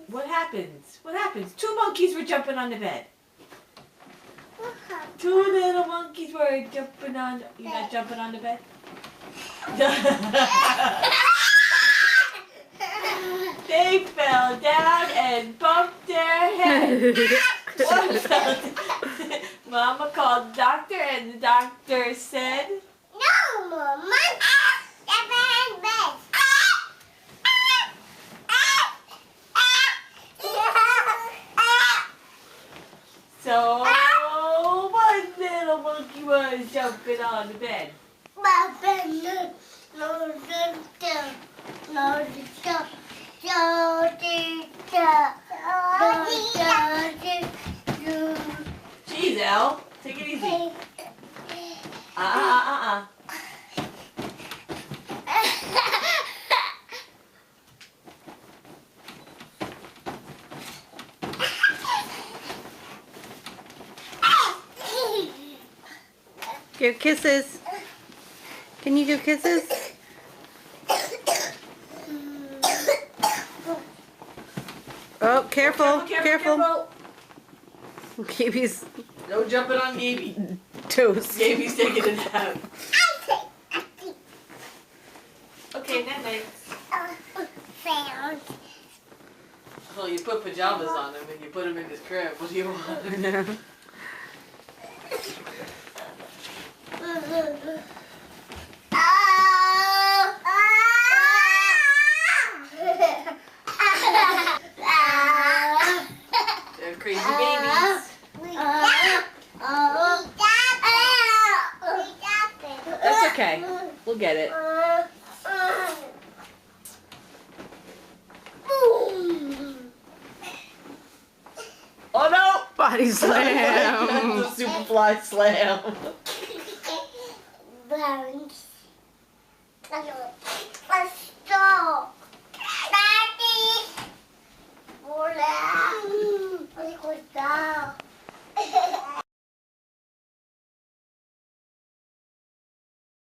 What happens? What happens? Two monkeys were jumping on the bed. Two little monkeys were jumping on. You're not jumping on the bed? They fell down and bumped their heads. One fell down. Mama called the doctor and the doctor said, No, Mama. so one little monkey was jumping on the bed. Jeez, Elle, take it easy. Give kisses. Can you give kisses? Oh, careful, careful. Gaby's No jumping on Gaby. toast. Gaby's taking a nap. Okay, night night. Well, you put pajamas on him and you put him in his crib. What do you want? They're crazy babies. That's okay. We'll get it. Oh no! Body slam. The Superfly slam. Bounce.